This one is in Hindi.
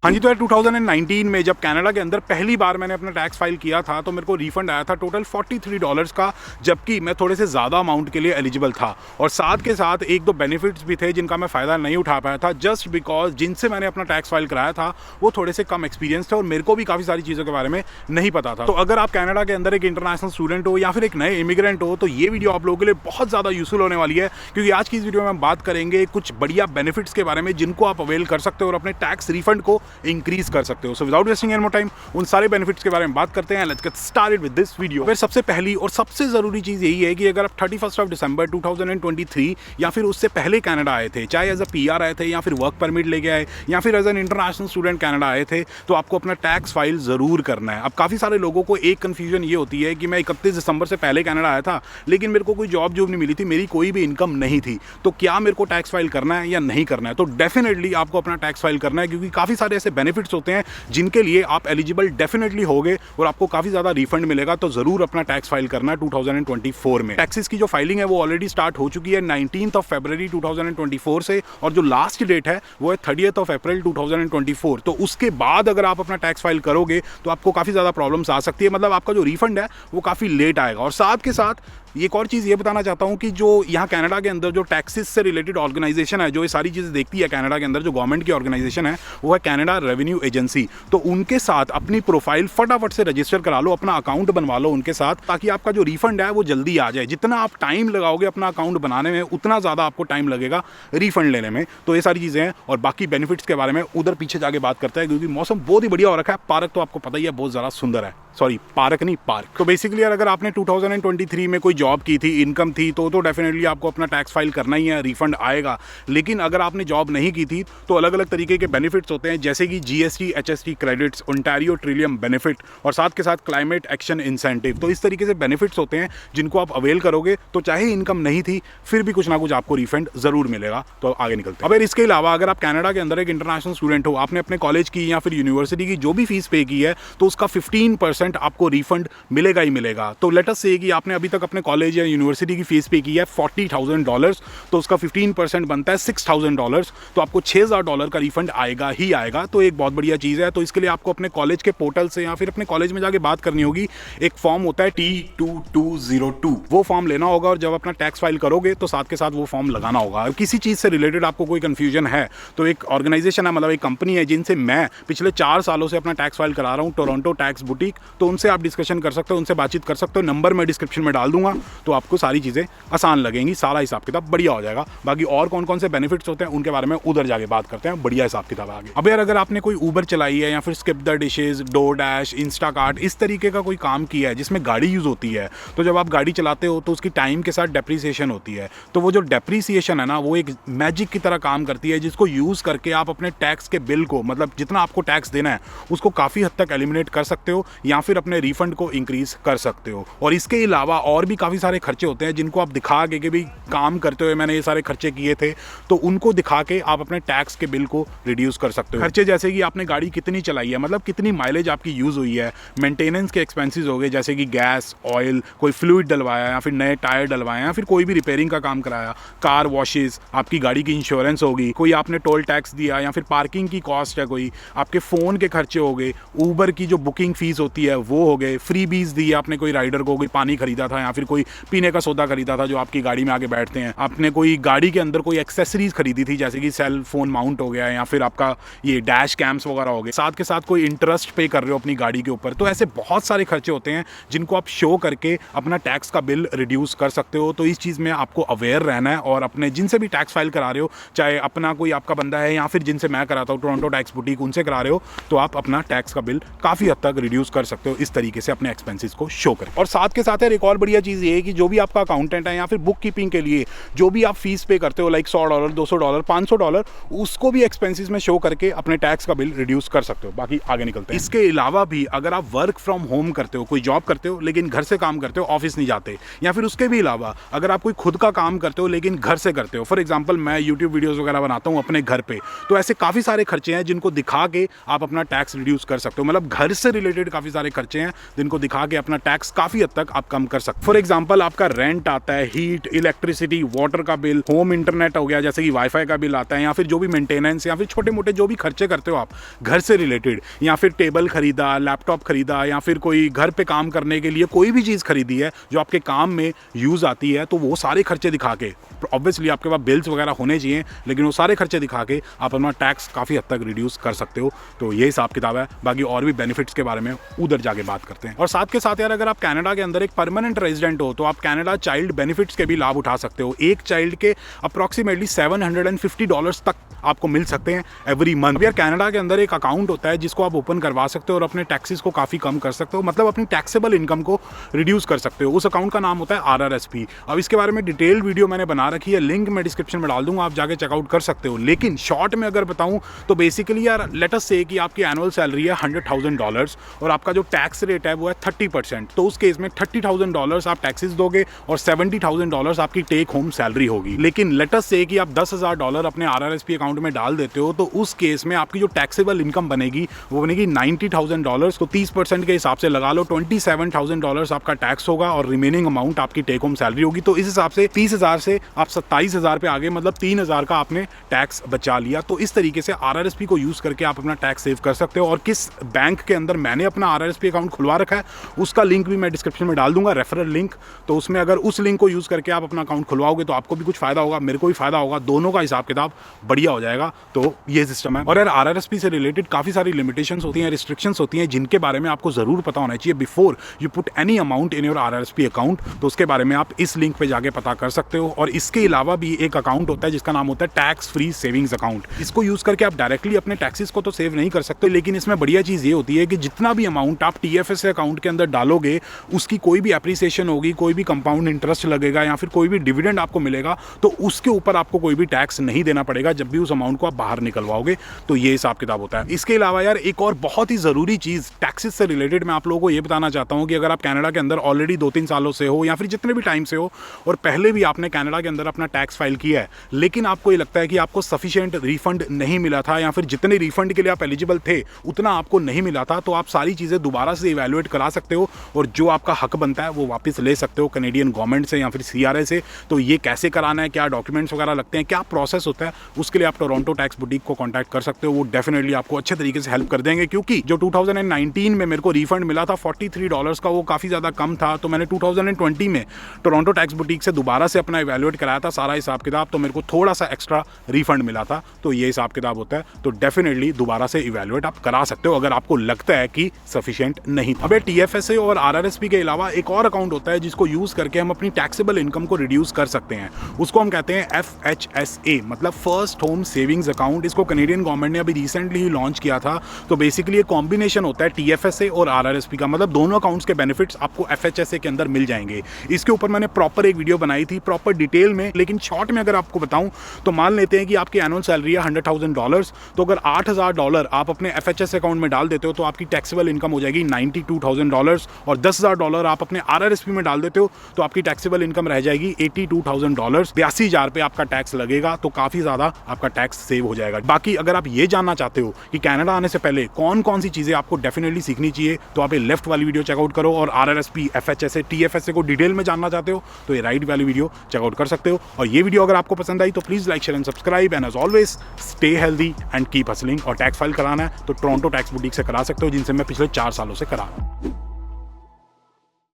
हाँ जी, तो यार 2019 में जब कनाडा के अंदर पहली बार मैंने अपना टैक्स फाइल किया था तो मेरे को रिफंड आया था टोटल $43 का, जबकि मैं थोड़े से ज़्यादा अमाउंट के लिए एलिजिबल था। और साथ के साथ एक दो बेनिफिट्स भी थे जिनका मैं फ़ायदा नहीं उठा पाया था, जस्ट बिकॉज जिनसे मैंने अपना टैक्स फाइल कराया था वो थोड़े से कम एक्सपीरियंस थे और मेरे को भी काफ़ी सारी चीज़ों के बारे में नहीं पता था। तो अगर आप कनाडा के अंदर एक इंटरनेशनल स्टूडेंट हो या फिर एक नए इमिग्रेंट हो तो ये वीडियो आप लोगों के लिए बहुत ज़्यादा यूजफुल होने वाली है, क्योंकि आज की इस वीडियो में हम बात करेंगे कुछ बढ़िया बेनिफिट्स के बारे में जिनको आप अवेल कर सकते हो और अपने टैक्स रिफंड को इंक्रीज कर सकते हो। So without wasting any more time उन सारे बेनिफिट्स के बारे में बात करते हैं। Let's get started with this video. फिर सबसे पहली और सबसे जरूरी चीज यही है कि अगर आप 31 दिसंबर 2023 या फिर उससे पहले कनाडा आए थे, चाहे एज अ पीआर आए थे या फिर वर्क परमिट लेके आए या फिर as an international student Canada आए थे, तो आपको अपना टैक्स फाइल जरूर करना है। अब काफी सारे लोगों को एक कंफ्यूजन ये होती है कि मैं 31 दिसंबर से पहले कनाडा आया था लेकिन मेरे को कोई जॉब नहीं मिली थी, मेरी कोई भी इनकम नहीं थी, तो क्या मेरे को टैक्स फाइल करना है या नहीं करना है? तो डेफिनेटली आपको अपना टैक्स फाइल करना है, क्योंकि काफी सारे ऐसे बेनिफिट्स होते हैं जिनके लिए आप एलिजिबल डेफिनेटली होगे और आपको काफी ज्यादा रिफंड मिलेगा। तो जरूर अपना टैक्स फाइल करना है 2024 में। टैक्सेस की जो फाइलिंग है वो ऑलरेडी स्टार्ट हो चुकी है 19 फरवरी 2024 से, और जो लास्ट डेट है वो है 30 अप्रैल 2024। तो उसके बाद अगर आप अपना टैक्स फाइल करोगे तो आपको काफी ज्यादा प्रॉब्लम्स आ सकती है, मतलब आपका जो रिफंड है वो काफी लेट आएगा। और साथ के साथ एक और चीज़ ये बताना चाहता हूँ कि जो यहाँ कनाडा के अंदर जो टैक्सेस से रिलेटेड ऑर्गेनाइजेशन है, जो ये सारी चीज़ें देखती है कनाडा के अंदर, जो गवर्नमेंट की ऑर्गेनाइजेशन है वो है कनाडा रेवेन्यू एजेंसी। तो उनके साथ अपनी प्रोफाइल फटाफट से रजिस्टर करा लो, अपना अकाउंट बनवा लो उनके साथ, ताकि आपका जो रिफंड है वो जल्दी आ जाए। जितना आप टाइम लगाओगे अपना अकाउंट बनाने में उतना ज़्यादा आपको टाइम लगेगा रिफंड लेने में। तो ये सारी चीज़ें हैं और बाकी बेनिफिट्स के बारे में उधर पीछे जाके बात करते हैं, क्योंकि मौसम बहुत ही बढ़िया हो रखा है। पार्क तो आपको पता ही है बहुत ज़्यादा सुंदर है, सॉरी पार्क नहीं पार्क। तो बेसिकली यार अगर आपने 2023 में कोई जॉब की थी, इनकम थी, तो डेफिनेटली आपको अपना टैक्स फाइल करना ही है, रिफंड आएगा। लेकिन अगर आपने जॉब नहीं की थी तो अलग अलग तरीके के बेनिफिट्स होते हैं, जैसे कि GST HST credits, Ontario Trillium benefit और साथ के साथ क्लाइमेट एक्शन इंसेंटिव। तो इस तरीके से बेनिफिट्स होते हैं जिनको आप अवेल करोगे तो चाहे इनकम नहीं थी फिर भी कुछ ना कुछ आपको रिफंड जरूर मिलेगा। तो आगे निकलते हैं। अब इसके अलावा अगर आप कनाडा के अंदर एक इंटरनेशनल स्टूडेंट हो, आपने अपने कॉलेज की या फिर यूनिवर्सिटी की जो भी फीस पे की है, तो उसका 15% आपको रिफंड मिलेगा ही मिलेगा। तो लेट अस से कि आपने अभी तक अपने कॉलेज या यूनिवर्सिटी की फीस पे की है $40,000, तो उसका 15% बनता है $6,000, तो आपको $6,000 का रिफंड आएगा ही आएगा। तो एक बहुत बढ़िया चीज़ है। तो इसके लिए आपको अपने कॉलेज के पोर्टल से या फिर अपने कॉलेज में जाके बात करनी होगी। एक फॉर्म होता है T2202, वो फॉर्म लेना होगा और जब अपना टैक्स फाइल करोगे तो साथ के साथ वो फॉर्म लगाना होगा। किसी चीज़ से रिलेटेड आपको कोई कंफ्यूजन है तो एक ऑर्गेनाइजेशन है, मतलब एक कंपनी है जिनसे मैं पिछले 4 सालों से अपना टैक्स फाइल करा रहा हूँ, टोरंटो टैक्स बुटीक। तो उनसे आप डिस्कशन कर सकते हो, उनसे बातचीत कर सकते हो। नंबर मैं डिस्क्रिप्शन में डाल दूंगा, तो आपको सारी चीज़ें आसान लगेंगी, सारा हिसाब किताब बढ़िया हो जाएगा। बाकी और कौन कौन से बेनिफिट्स होते हैं उनके बारे में उधर जाके बात करते हैं, बढ़िया हिसाब किताब आगे। अब यार अगर आपने कोई ऊबर चलाई है या फिर Skip the Dishes, DoorDash, Instacart, इस तरीके का कोई काम किया है जिसमें गाड़ी यूज़ होती है, तो जब आप गाड़ी चलाते हो तो उसकी टाइम के साथ डेप्रीसिएशन होती है। तो वो जो डेप्रीसिएशन है ना, वो एक मैजिक की तरह काम करती है, जिसको यूज़ करके आप अपने टैक्स के बिल को, मतलब जितना आपको टैक्स देना है उसको काफ़ी हद तक एलिमिनेट कर सकते हो या फिर अपने रिफंड को इंक्रीज कर सकते हो। और इसके अलावा और भी काफ़ी सारे खर्चे होते हैं जिनको आप दिखा के कि भाई काम करते हुए मैंने ये सारे खर्चे किए थे, तो उनको दिखा के आप अपने टैक्स के बिल को रिड्यूस कर सकते हो। खर्चे जैसे कि आपने गाड़ी कितनी चलाई है, मतलब कितनी माइलेज आपकी यूज़ हुई है, मेंटेनेंस के एक्सपेंसेस हो गए जैसे कि गैस, ऑयल, कोई फ्लूइड डलवाया या फिर नए टायर डलवाए या फिर कोई भी रिपेयरिंग का काम कराया, कार वॉशेस, आपकी गाड़ी की इंश्योरेंस होगी, कोई आपने टोल टैक्स दिया या फिर पार्किंग की कॉस्ट है, कोई आपके फ़ोन के खर्चे हो गए, ऊबर की जो बुकिंग फीस होती है वो हो गए, फ्री बीज दी आपने कोई राइडर को, कोई पानी खरीदा था या फिर कोई पीने का सौदा खरीदा था जो आपकी गाड़ी में आके बैठते हैं, आपने कोई गाड़ी के अंदर कोई एक्सेसरीज खरीदी थी जैसे कि सेल फोन माउंट हो गया या फिर आपका ये डैश कैम्स वगैरह हो गए, साथ के साथ कोई इंटरेस्ट पे कर रहे हो अपनी गाड़ी के ऊपर। तो ऐसे बहुत सारे खर्चे होते हैं जिनको आप शो करके अपना टैक्स का बिल रिड्यूस कर सकते हो। तो इस चीज़ में आपको अवेयर रहना है और अपने जिनसे भी टैक्स फाइल करा रहे हो, चाहे अपना कोई आपका बंदा है या फिर जिनसे मैं कराता हूँ टोरंटो टैक्स बुटीक, उनसे करा रहे हो, तो आप अपना टैक्स का बिल काफ़ी हद तक रिड्यूस कर सकते हो इस तरीके से अपने एक्सपेंसेस को शो करें। और साथ के साथ एक और बढ़िया चीज़ ये है कि जो भी आपका अकाउंटेंट है या फिर बुक कीपिंग के लिए जो भी आप फीस पे करते हो, लाइक $100, $200, $500, उसको भी एक्सपेंसेस में शो करके अपने टैक्स का बिल रिड्यूस कर सकते हो। बाकी आगे निकलते हैं। इसके अलावा भी अगर आप वर्क फ्रॉम होम करते हो, कोई जॉब करते हो लेकिन घर से काम करते हो, ऑफिस नहीं जाते, या फिर उसके भी अलावा अगर आप कोई खुद का काम करते हो लेकिन घर से करते हो, फॉर एग्जाम्पल मैं यूट्यूब वीडियोज़ वगैरह बनाता हूँ अपने घर पे, तो ऐसे काफ़ी सारे खर्चे हैं जिनको दिखा के आप अपना टैक्स रिड्यूस कर सकते हो। मतलब घर से रिलेटेड काफ़ी सारे खर्चे हैं जिनको दिखा के अपना टैक्स काफ़ी हद तक आप कम कर सकते हो। फॉर एग्जाम्पल एग्जांपल आपका रेंट आता है, हीट, इलेक्ट्रिसिटी, वाटर का बिल, होम इंटरनेट हो गया जैसे कि वाईफाई का बिल आता है, या फिर जो भी मेंटेनेंस या फिर छोटे मोटे जो भी खर्चे करते हो आप घर से रिलेटेड, या फिर टेबल खरीदा, लैपटॉप खरीदा, या फिर कोई घर पे काम करने के लिए कोई भी चीज़ खरीदी है जो आपके काम में यूज़ आती है, तो वो सारे खर्चे दिखा के, ऑब्वियसली आपके पास बिल्स वगैरह होने चाहिए, लेकिन वो सारे खर्चे दिखा के आप अपना टैक्स काफ़ी हद तक रिड्यूस कर सकते हो। तो ये हिसाब किताब है। बाकी और भी बेनिफिट्स के बारे में उधर जाके बात करते हैं। और साथ के साथ यार, अगर आप कनाडा के अंदर एक परमानेंट रेजिडेंट हो तो आप कनाडा चाइल्ड बेनिफिट्स के भी लाभ उठा सकते हो। एक चाइल्ड के अप्रॉक्सीमेटली $750 तक आपको मिल सकते हैं एवरी मंथ। यार कनाडा के अंदर एक अकाउंट होता है जिसको आप ओपन करवा सकते हो और अपने टैक्सेस को काफ़ी कम कर सकते हो, मतलब अपनी टैक्सेबल इनकम को रिड्यूस कर सकते हो। उस अकाउंट का नाम होता है RRSP। अब इसके बारे में डिटेल वीडियो मैंने बना रखी है, लिंक मैं डिस्क्रिप्शन में डाल दूंगा, आप जाके चेकआउट कर सकते हो। लेकिन शॉर्ट में अगर बताऊं तो बेसिकली यार, लेट अस से कि आपकी एनुअल सैलरी है $100,000 और आपका जो टैक्स रेट है वो है 30%, तो उस केस में $30,000 आप टैक्सेस दोगे और $70,000 आपकी टेक होम सैलरी होगी। लेकिन लेट अस से कि आप $10,000 अपने RRSP अकाउंट में डाल देते हो, तो उस केस में आपकी जो टैक्सेबल इनकम बनेगी वो बनेगी $90,000, तो 30% के हिसाब से लगा लो $27,000 आपका टैक्स होगा और रिमेनिंग अमाउंट आपकी टेक होम सैलरी होगी। तो इस हिसाब से 30,000 से आप 27,000 पे आगे, मतलब 3,000 का आपने टैक्स बचा लिया। तो इस तरीके से RRSP को यूज करके आप अपना टैक्स सेव कर सकते हो। और किस बैंक के अंदर मैंने अपना RRSP अकाउंट खुलवा रखा है उसका लिंक भी मैं डिस्क्रिप्शन में डाल दूंगा, रेफरल लिंक। तो उसमें अगर उस लिंक को यूज करके आप अपना अकाउंट खुलवाओगे तो आपको भी कुछ फायदा होगा, मेरे को भी फायदा होगा, दोनों का हिसाब किताब बढ़िया हो जाएगा। तो ये सिस्टम है। और यार RRSP से रिलेटेड काफी सारी लिमिटेशंस होती हैं, रिस्ट्रिक्शंस होती हैं, जिनके बारे में आपको जरूर पता होना चाहिए before you put any amount in your RRSP account. तो उसके बारे में आप इस लिंक पे जाके पता कर सकते हो। और इसके अलावा भी एक अकाउंट होता है जिसका नाम होता है टैक्स फ्री सेविंग्स अकाउंट। इसको यूज करके आप डायरेक्टली अपने टैक्सेस को तो सेव नहीं कर सकते, लेकिन इसमें बढ़िया चीज ये होती है कि जितना भी अमाउंट आप TFSA अकाउंट के अंदर डालोगे उसकी कोई भी एप्रिसिएशन होगी, कोई भी कंपाउंड इंटरेस्ट लगेगा या फिर कोई भी डिविडेंड आपको मिलेगा, तो उसके ऊपर आपको कोई भी टैक्स नहीं देना पड़ेगा जब भी उस अमाउंट को आप बाहर निकलवाओगे। तो ये हिसाब किताब होता है। इसके अलावा यार एक और बहुत ही जरूरी चीज टैक्सेस से रिलेटेड मैं आप लोगों को ये बताना चाहता हूं कि अगर आप कनाडा के अंदर ऑलरेडी 2-3 सालों से हो या फिर जितने भी टाइम से हो और पहले भी आपने कनाडा के अंदर अपना टैक्स फाइल किया है, लेकिन आपको ये लगता है कि आपको सफिशिएंट रिफंड नहीं मिला था या फिर जितने रिफंड के लिए आप एलिजिबल थे उतना आपको नहीं मिला था, तो आप सारी चीजें दोबारा से इवैल्यूएट करा सकते हो और जो आपका हक बनता है वो वापस ले सकते हो कैनेडियन गवर्नमेंट से या फिर CRA से। तो ये कैसे कराना है, क्या डॉक्यूमेंट्स वगैरह लगते हैं, क्या प्रोसेस होता है, उसके लिए आप टोरंटो टैक्स बुटीक को कॉन्टैक्ट कर सकते हो। वो डेफिनेटली आपको अच्छे तरीके से हेल्प कर देंगे, क्योंकि जो 2019 में मेरे को रिफंड मिला था $43 का, वो काफ़ी ज़्यादा कम था। तो मैंने 2020 में टोरंटो टैक्स बुटीक से दोबारा से अपना इवैल्यूएट कराया था सारा हिसाब किताब, तो मेरे को थोड़ा सा एक्स्ट्रा रिफंड मिला था। तो ये हिसाब किताब होता है। तो डेफिनेटली दोबारा से इवैल्यूएट आप करा सकते हो अगर आपको लगता है कि सफिशिएंट नहीं था। अब TFSA और RRSP के अलावा एक और अकाउंट होता है जिसको यूज करके हम अपनी टैक्सेबल इनकम को रिड्यूस कर सकते हैं। उसको हम कहते हैं FHSA, मतलब फर्स्ट होम सेविंग्स अकाउंट। इसको कैनेडियन गवर्नमेंट ने अभी रिसेंटली ही लॉन्च किया था। तो बेसिकली एक कॉम्बिनेशन होता है TFSA और RRSP का, मतलब दोनों अकाउंट्स के बेनिफिट्स आपको FHSA के अंदर मिल जाएंगे। इसके ऊपर मैंने प्रॉपर एक वीडियो बनाई थी प्रॉपर डिटेल में, लेकिन शॉर्ट में अगर आपको बताऊं तो मान लेते हैं कि आपकी एनुअल सैलरी है $100,000, तो अगर $8,000 आप अपने FHSA अकाउंट में डाल देते हो तो आपकी टैक्सेबल इनकम हो जाएगी $92,000, और $10,000 आप अपने RRSP में डाल देते हो तो आपकी टैक्सेबल इनकम रह जाएगी $82,000। 82,000 पे आपका टैक्स लगेगा, तो काफी ज्यादा आपका टैक्स सेव हो जाएगा। बाकी अगर आप ये जानना चाहते हो कि कनाडा आने से पहले कौन कौन सी चीजें आपको डेफिनेटली सीखनी चाहिए, तो आप ये लेफ्ट वाली वीडियो चेकआउट करो, और RRSP, FHSA, TFSA को डिटेल में जानना चाहते हो तो ये राइट वाली वीडियो चेकआउट कर सकते हो। और ये वीडियो अगर आपको पसंद आई तो please like, share and subscribe, and as always stay healthy and keep hustling. और टैक्स फाइल कराना है तो टोरंटो टैक्स बुटीक से करा सकते हो, जिनसे मैं पिछले 4 सालों से करा रहा हूं।